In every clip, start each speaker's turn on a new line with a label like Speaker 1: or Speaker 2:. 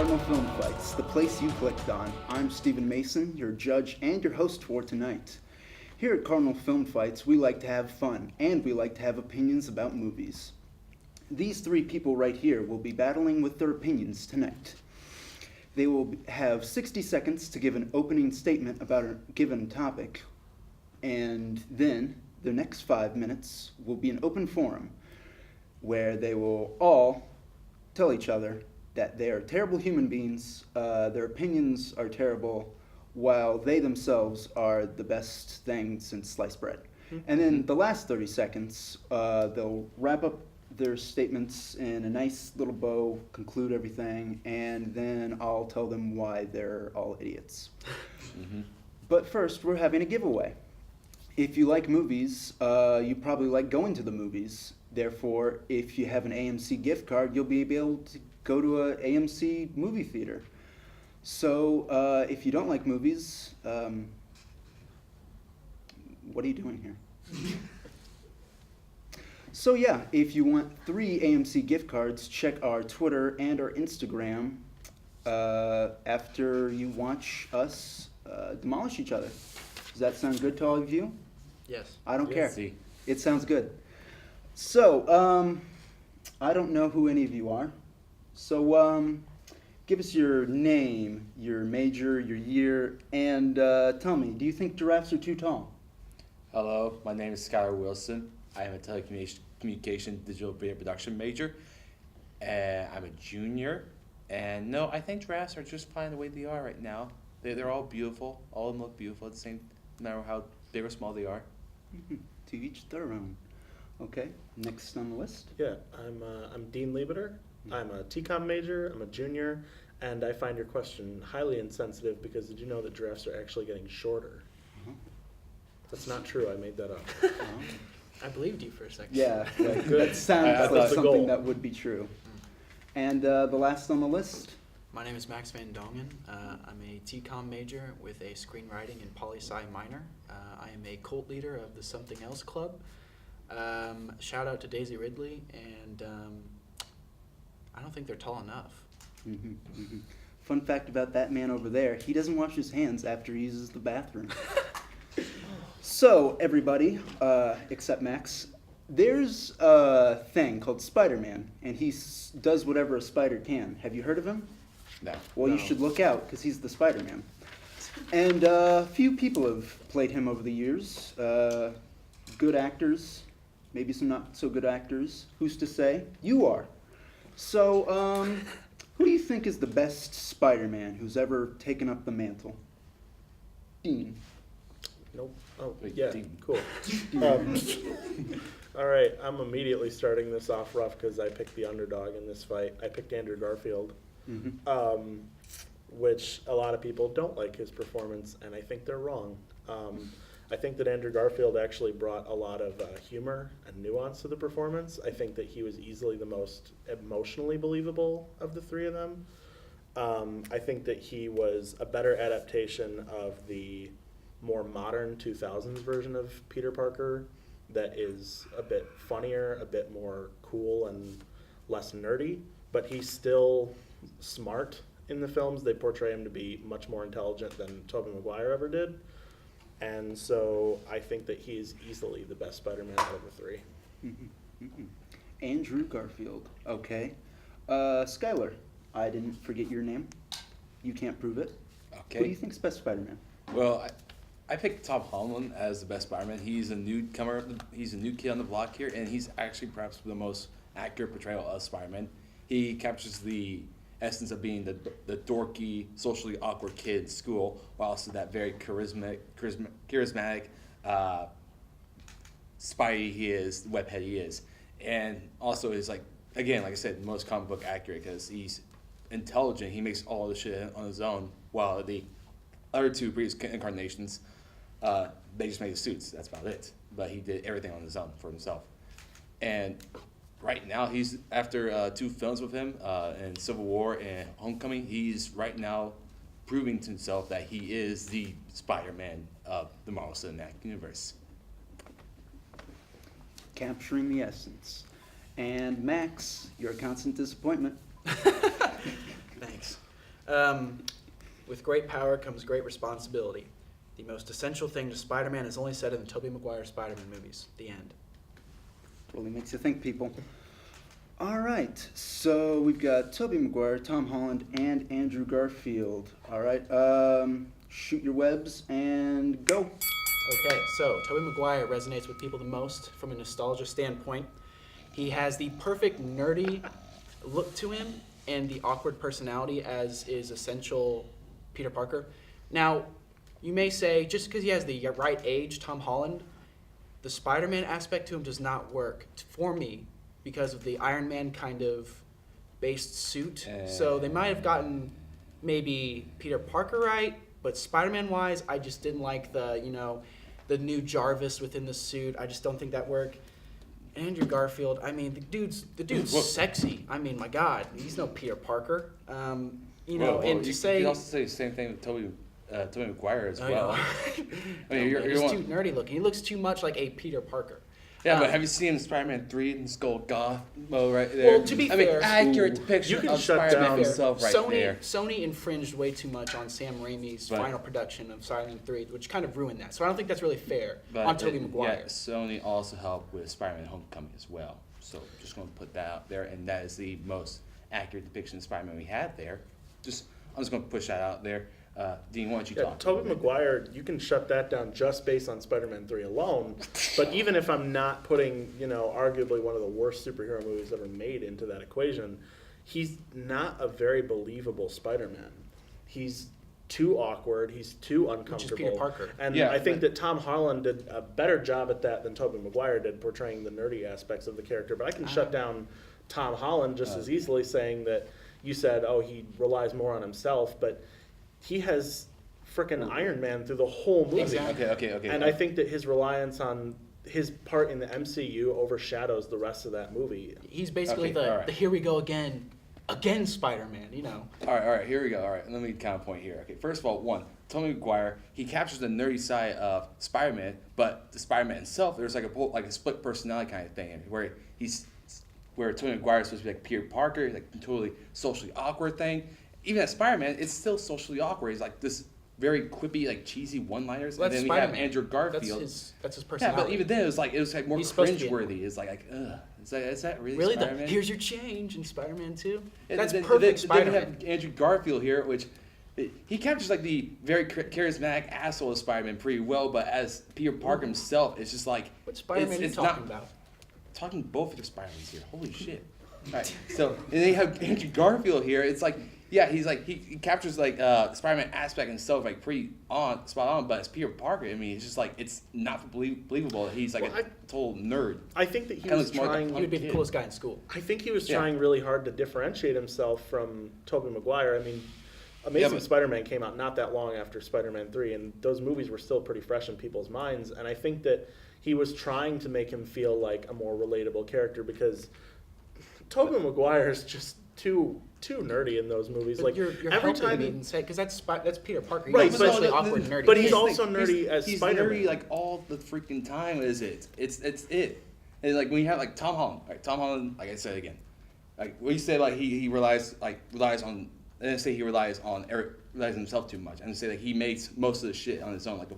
Speaker 1: Cardinal Film Fights, the place you clicked on. I'm Stephen Mason, your judge and your host for tonight. Here at Cardinal Film Fights, we like to have fun, and we like to have opinions about movies. These three people right here will be battling with their opinions tonight. They will have 60 seconds to give an opening statement about a given topic, and then the next 5 minutes will be an open forum where they will all tell each other that they are terrible human beings, their opinions are terrible, while they themselves are the best thing since sliced bread. And then the last 30 seconds, they'll wrap up their statements in a nice little bow, conclude everything, and then I'll tell them why they're all idiots. But first, we're having a giveaway. If you like movies, you probably like going to the movies. Therefore, if you have an AMC gift card, you'll be able to go to an AMC movie theater. So, if you don't like movies, what are you doing here? So yeah, if you want 3 AMC gift cards, check our Twitter and our Instagram after you watch us demolish each other. Does that sound good to all of you?
Speaker 2: Yes.
Speaker 1: I don't
Speaker 3: Yes.
Speaker 1: care. It sounds good. So, I don't know who any of you are. So, give us your name, your major, your year, and tell me, do you think giraffes are too tall?
Speaker 3: Hello, my name is Skylar Wilson. I am a telecommunication digital video production major. I'm a junior. And no, I think giraffes are just fine the way they are right now. They're all beautiful. All of them look beautiful at the same, no matter how big or small they are.
Speaker 1: To each their own. Okay, next on the list.
Speaker 4: Yeah, I'm Dean Liebeter. I'm a TCOM major, I'm a junior, and I find your question highly insensitive because did you know that giraffes are actually getting shorter? That's not true, I made that up.
Speaker 2: I believed you for a second.
Speaker 1: Yeah, like,
Speaker 4: Good.
Speaker 1: that sounds
Speaker 3: I
Speaker 1: like
Speaker 3: thought-
Speaker 1: something
Speaker 4: goal.
Speaker 1: that would be true. And the last on the list?
Speaker 2: My name is Max Van Dongen. I'm a TCOM major with a screenwriting and poli-sci minor. I am a cult leader of the Something Else Club. Shout out to Daisy Ridley, and I don't think they're tall enough.
Speaker 1: Fun fact about that man over there, he doesn't wash his hands after he uses the bathroom. So, everybody, except Max, there's a thing called Spiderman, and he does whatever a spider can. Have you heard of him?
Speaker 3: No.
Speaker 1: Well, you
Speaker 4: No.
Speaker 1: should look out, because he's the Spider-Man. And a few people have played him over the years. Good actors, maybe some not so good actors. Who's to say? You are. So, who do you think is the best Spider-Man who's ever taken up the mantle? Dean.
Speaker 4: Nope. Oh,
Speaker 3: Wait,
Speaker 4: yeah,
Speaker 3: Dean.
Speaker 4: cool. Um, all right, I'm immediately starting this off rough because I picked the underdog in this fight. I picked Andrew Garfield, which a lot of people don't like his performance, and I think they're wrong. I think that Andrew Garfield actually brought a lot of humor and nuance to the performance. I think that he was easily the most emotionally believable of the three of them. I think that he was a better adaptation of the more modern 2000s version of Peter Parker that is a bit funnier, a bit more cool and less nerdy, but he's still smart in the films. They portray him to be much more intelligent than Tobey Maguire ever did. And so I think that he is easily the best Spider-Man out of the three.
Speaker 1: Andrew Garfield. Okay. Skylar, I didn't forget your name. You can't prove it.
Speaker 3: Okay.
Speaker 1: Who do you think's best Spider-Man?
Speaker 3: Well, I picked Tom Holland as the best Spider-Man. He's a newcomer. He's a new kid on the block here, and he's actually perhaps the most accurate portrayal of Spider-Man. He captures the essence of being the dorky, socially awkward kid in school, while also that very charismatic Spidey he is, webhead he is, and also is like I said, most comic book accurate because he's intelligent. He makes all the shit on his own, while the other two previous incarnations, they just made the suits. That's about it. But he did everything on his own for himself. And right now, he's after 2 films with him, in Civil War and Homecoming. He's right now proving to himself that he is the Spider-Man of the Marvel Cinematic Universe.
Speaker 1: Capturing the essence. And Max, you're a constant disappointment.
Speaker 2: Thanks. With great power comes great responsibility. The most essential thing to Spider-Man is only said in the Tobey Maguire Spider-Man movies. The end.
Speaker 1: Totally makes you think, people. All right, so we've got Tobey Maguire, Tom Holland, and Andrew Garfield. All right, shoot your webs and go.
Speaker 2: Okay, so Tobey Maguire resonates with people the most from a nostalgia standpoint. He has the perfect nerdy look to him and the awkward personality as is essential Peter Parker. Now, you may say, just because he has the right age, Tom Holland, the Spider-Man aspect to him does not work for me because of the Iron Man kind of based suit. So they might have gotten maybe Peter Parker right, but Spider-Man wise, I just didn't like the new Jarvis within the suit. I just don't think that worked. Andrew Garfield, I mean, the dude's sexy. I mean, my God, he's no Peter Parker. And
Speaker 3: you
Speaker 2: to say...
Speaker 3: You can also say the same thing with Tobey Maguire as well. I mean,
Speaker 2: he's too nerdy looking. He looks too much like a Peter Parker.
Speaker 3: Yeah, but have you seen Spider-Man 3 in Skull Goth mode right there?
Speaker 2: Well, to be fair,
Speaker 3: accurate depiction of Spider-Man himself right there.
Speaker 2: Sony infringed way too much on Sam Raimi's final production of Spider-Man 3, which kind of ruined that. So I don't think that's really fair on Tobey Maguire.
Speaker 3: Yeah, Sony also helped with Spider-Man Homecoming as well. So just going to put that out there, and that is the most accurate depiction of Spider-Man we had there. I'm just going to push that out there. Dean, why don't you talk?
Speaker 4: Tobey Maguire, you can shut that down just based on Spider-Man 3 alone. But even if I'm not putting, arguably one of the worst superhero movies ever made into that equation, he's not a very believable Spider-Man. He's too awkward. He's too uncomfortable.
Speaker 2: Which is Peter Parker.
Speaker 4: And I think that Tom Holland did a better job at that than Tobey Maguire did, portraying the nerdy aspects of the character. But I can shut down Tom Holland just as easily, saying that you said, he relies more on himself, but he has frickin' Iron Man through the whole movie.
Speaker 2: Exactly.
Speaker 3: Okay.
Speaker 4: And I think that his reliance on his part in the MCU overshadows the rest of that movie.
Speaker 2: He's basically the here we go again Spider-Man,
Speaker 3: All right, here we go. All right, let me counterpoint here. Okay, first of all, Tobey Maguire, he captures the nerdy side of Spider-Man, but the Spider-Man himself, there's like a split personality kind of thing where Tobey Maguire is supposed to be like Peter Parker, like totally socially awkward thing. Even as Spider-Man, it's still socially awkward. He's like this very quippy, like cheesy one-liners,
Speaker 2: well,
Speaker 3: and then we have Andrew Garfield.
Speaker 2: That's his personality.
Speaker 3: Yeah, but even then, it was like more cringeworthy. It's like, ugh, is that really Spider-Man?
Speaker 2: Here's your change in Spider-Man 2.
Speaker 3: And
Speaker 2: that's
Speaker 3: then,
Speaker 2: perfect Spider-Man.
Speaker 3: Then we have Andrew Garfield here, which he captures like the very charismatic asshole of Spider-Man pretty well, but as Peter Parker himself, it's just like
Speaker 2: what Spider-Man are you talking about?
Speaker 3: Talking both of the Spider-Mans here. Holy shit! All right, so and then you have Andrew Garfield here. It's like. Yeah, he's like he captures like Spider-Man aspect and stuff like pretty spot on, but as Peter Parker, I mean, it's just like it's not believable. He's like a total nerd.
Speaker 4: I think that he was trying.
Speaker 2: He would be the coolest guy in school.
Speaker 4: I think he was trying really hard to differentiate himself from Tobey Maguire. I mean, Amazing Spider-Man came out not that long after Spider-Man 3, and those movies were still pretty fresh in people's minds. And I think that he was trying to make him feel like a more relatable character because Tobey Maguire is just too nerdy in those movies.
Speaker 2: But
Speaker 4: like
Speaker 2: you're
Speaker 4: every time he
Speaker 2: say because that's Peter Parker. He's
Speaker 4: right,
Speaker 2: especially awkward and nerdy.
Speaker 4: But he's also nerdy as Spider-Man.
Speaker 3: He's nerdy like all the freaking time. It's it. And like when you have like Tom Holland, like I said again, like when you say like he relies on, and then say he relies on himself too much, and say that he makes most of the shit on his own, like the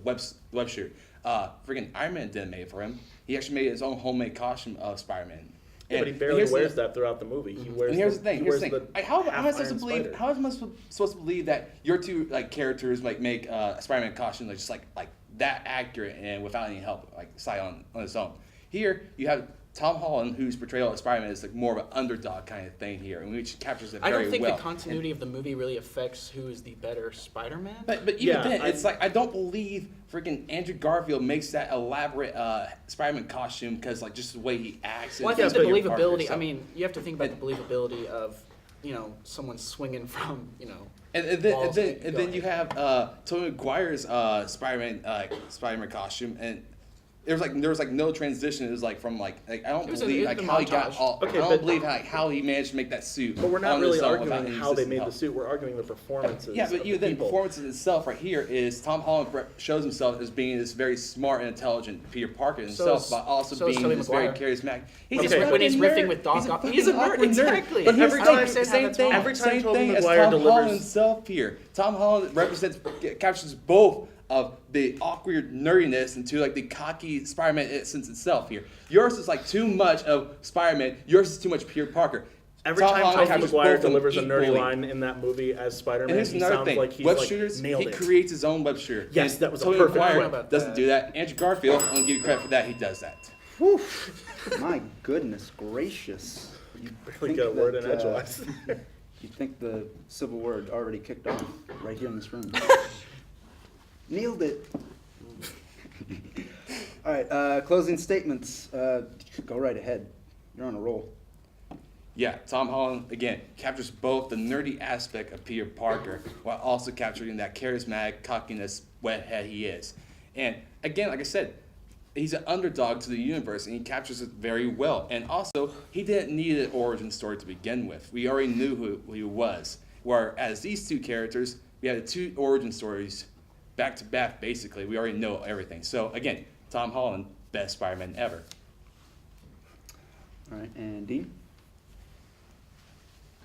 Speaker 3: web shirt. Freaking Iron Man didn't make it for him. He actually made his own homemade costume of Spider-Man.
Speaker 4: Yeah, but he barely wears that throughout the movie. He wears.
Speaker 3: And here's the thing. How am I supposed to believe that your two like characters like make Spider-Man costumes like just like that accurate and without any help like side on its own? Here you have Tom Holland, whose portrayal of Spider-Man is like more of an underdog kind of thing here, and which captures it very well.
Speaker 2: I don't think the continuity of the movie really affects who is the better Spider-Man.
Speaker 3: But even then, it's like I don't believe freaking Andrew Garfield makes that elaborate Spider-Man costume because like just the way he acts.
Speaker 2: Well, I think the believability. I mean, you have to think about the believability of someone swinging from
Speaker 3: And then you have Tobey Maguire's Spider-Man costume, and there was like no transition. It was like from like I don't
Speaker 2: It was
Speaker 3: believe
Speaker 2: in
Speaker 3: like
Speaker 2: the
Speaker 3: how he got
Speaker 2: montage.
Speaker 3: all.
Speaker 4: Okay,
Speaker 3: I don't
Speaker 4: but-
Speaker 3: believe how he managed to make that suit.
Speaker 4: But we're not
Speaker 3: on
Speaker 4: really
Speaker 3: his own
Speaker 4: arguing
Speaker 3: without
Speaker 4: how they
Speaker 3: any
Speaker 4: made the
Speaker 3: help.
Speaker 4: suit. We're arguing the performances.
Speaker 3: Yeah, but
Speaker 4: of
Speaker 3: you
Speaker 4: the
Speaker 3: then
Speaker 4: people.
Speaker 3: performance itself right here is Tom Holland shows himself as being this very smart and intelligent Peter Parker himself, but also
Speaker 2: so is
Speaker 3: being
Speaker 2: Tobey
Speaker 3: this
Speaker 2: Maguire.
Speaker 3: very charismatic.
Speaker 2: When he's,
Speaker 4: Okay.
Speaker 2: when he's
Speaker 3: fucking
Speaker 2: riffing
Speaker 3: nerd.
Speaker 2: with Doc
Speaker 3: He's a
Speaker 2: Ock, he's a
Speaker 3: fucking
Speaker 2: nerd,
Speaker 3: awkward
Speaker 2: exactly.
Speaker 3: But here's
Speaker 4: Every
Speaker 3: the
Speaker 4: time-
Speaker 3: thing,
Speaker 2: same thing-
Speaker 4: every time
Speaker 3: same
Speaker 4: Tobey
Speaker 3: thing as
Speaker 4: Maguire
Speaker 3: Tom
Speaker 4: delivers-
Speaker 3: Holland himself here. Tom Holland captures both of the awkward nerdiness into like the cocky Spider-Man essence itself here. Yours is like too much of Spider-Man. Yours is too much Peter Parker.
Speaker 4: Every
Speaker 3: Tom
Speaker 4: time
Speaker 3: Holland
Speaker 4: Tobey
Speaker 3: captures
Speaker 4: Maguire
Speaker 3: both of them
Speaker 4: delivers a nerdy
Speaker 3: equally.
Speaker 4: line in that movie as
Speaker 3: And
Speaker 4: Spider-Man,
Speaker 3: here's
Speaker 4: he
Speaker 3: another
Speaker 4: sounds
Speaker 3: thing.
Speaker 4: like he's
Speaker 3: Web
Speaker 4: like
Speaker 3: shooters,
Speaker 4: nailed
Speaker 3: he
Speaker 4: it.
Speaker 3: creates his own web shooter.
Speaker 4: Yes,
Speaker 3: And
Speaker 4: that was a
Speaker 3: Tobey
Speaker 4: perfect
Speaker 3: Maguire
Speaker 4: point.
Speaker 3: doesn't do that. Andrew Garfield, I'm gonna give you credit for that. He does that.
Speaker 1: Whew. My goodness gracious. You
Speaker 4: Really
Speaker 1: think
Speaker 4: got a word in
Speaker 1: that,
Speaker 4: edgewise.
Speaker 1: You think the Civil War already kicked off right here in this room? Nailed it. All right, closing statements. Go right ahead. You're on a roll.
Speaker 3: Yeah, Tom Holland, again, captures both the nerdy aspect of Peter Parker while also capturing that charismatic cockiness wet-head he is. And again, like I said, he's an underdog to the universe and he captures it very well. And also, he didn't need an origin story to begin with. We already knew who he was. Whereas these two characters, we had the two origin stories back to back, basically. We already know everything. So again, Tom Holland, best Spider-Man ever.
Speaker 1: All right, and Dean?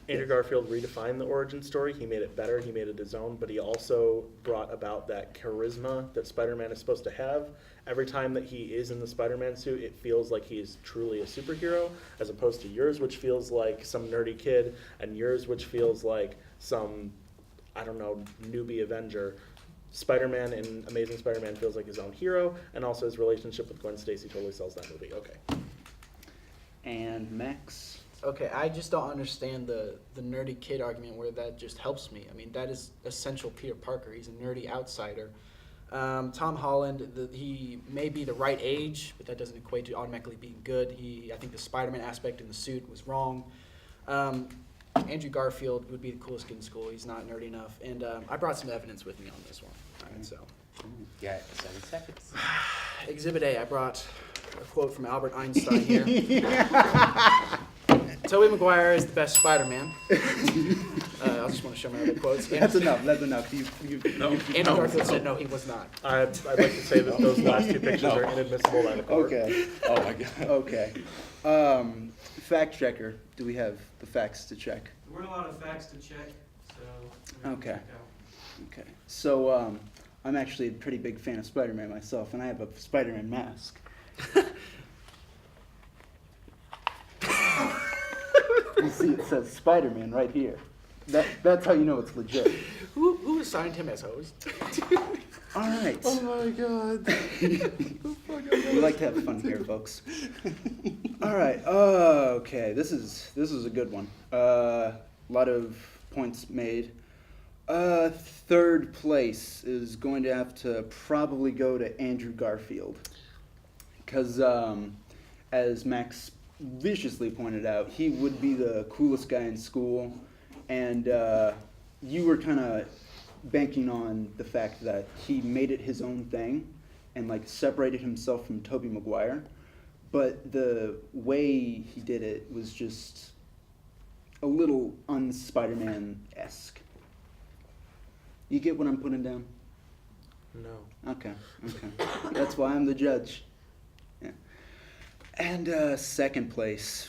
Speaker 4: Andrew Garfield redefined the origin story. He made it better. He made it his own, but he also brought about that charisma that Spider-Man is supposed to have. Every time that he is in the Spider-Man suit, it feels like he is truly a superhero, as opposed to yours, which feels like some nerdy kid, and yours, which feels like some, I don't know, newbie Avenger. Spider-Man in Amazing Spider-Man feels like his own hero, and also his relationship with Gwen Stacy totally sells that movie. Okay.
Speaker 1: And Max?
Speaker 2: Okay, I just don't understand the nerdy kid argument where that just helps me. I mean, that is essential Peter Parker. He's a nerdy outsider. Tom Holland, he may be the right age, but that doesn't equate to automatically being good. I think the Spider-Man aspect in the suit was wrong. Andrew Garfield would be the coolest kid in school. He's not nerdy enough. And I brought some evidence with me on this one. All right, so
Speaker 3: Yeah, 7 seconds.
Speaker 2: Exhibit A, I brought a quote from Albert Einstein here. Tobey Maguire is the best Spider-Man. I just want to show my other quotes.
Speaker 1: That's enough. That's enough.
Speaker 2: Andrew Garfield said no, he was not.
Speaker 4: I'd like to say that those last two pictures are inadmissible by the court.
Speaker 1: Okay.
Speaker 3: Oh my god.
Speaker 1: Okay. Fact checker. Do we have the facts to check?
Speaker 5: There weren't a lot of facts to check, so.
Speaker 1: Okay.
Speaker 5: check out.
Speaker 1: Okay. So I'm actually a pretty big fan of Spider-Man myself, and I have a Spider-Man mask. You see, it says Spider-Man right here. That's how you know it's legit.
Speaker 2: Who assigned him as host?
Speaker 1: All right.
Speaker 3: Oh my god.
Speaker 1: We like to have fun here, folks. All right. Okay. This is a good one. A lot of points made. Third place is going to have to probably go to Andrew Garfield, because as Max viciously pointed out, he would be the coolest guy in school, and you were kind of banking on the fact that he made it his own thing and like separated himself from Tobey Maguire, but the way he did it was just a little un-Spider-Man-esque. You get what I'm putting down?
Speaker 4: No.
Speaker 1: Okay. That's why I'm the judge. Yeah. And second place,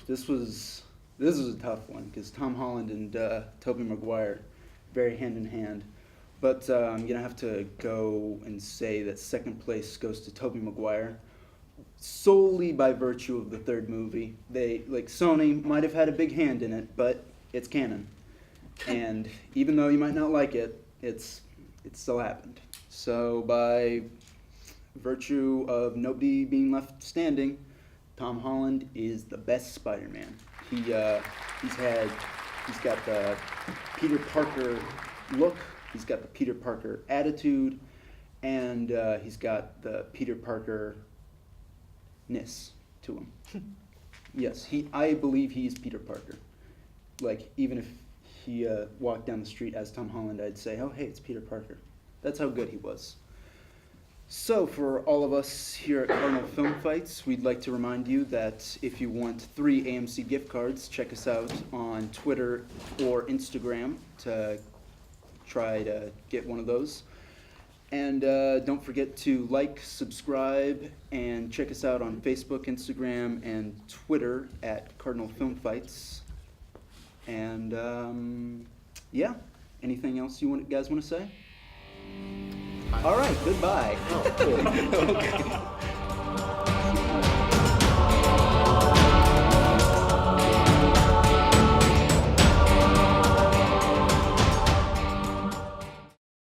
Speaker 1: this was a tough one because Tom Holland and Tobey Maguire very hand in hand. But I'm gonna have to go and say that second place goes to Tobey Maguire solely by virtue of the third movie. Sony might have had a big hand in it, but it's canon. And even though you might not like it, it still happened. So by virtue of nobody being left standing, Tom Holland is the best Spider-Man. He's got the Peter Parker look, he's got the Peter Parker attitude, and he's got the Peter Parker-ness to him. Yes, I believe he's Peter Parker. Like, even if he walked down the street as Tom Holland, I'd say, oh, hey, it's Peter Parker. That's how good he was. So, for all of us here at Cardinal Film Fights, we'd like to remind you that if you want 3 AMC gift cards, check us out on Twitter or Instagram to try to get one of those. And don't forget to like, subscribe, and check us out on Facebook, Instagram, and Twitter at Cardinal Film Fights. And yeah, anything else you guys want to say? All right, goodbye.
Speaker 4: Oh, cool.
Speaker 3: Okay.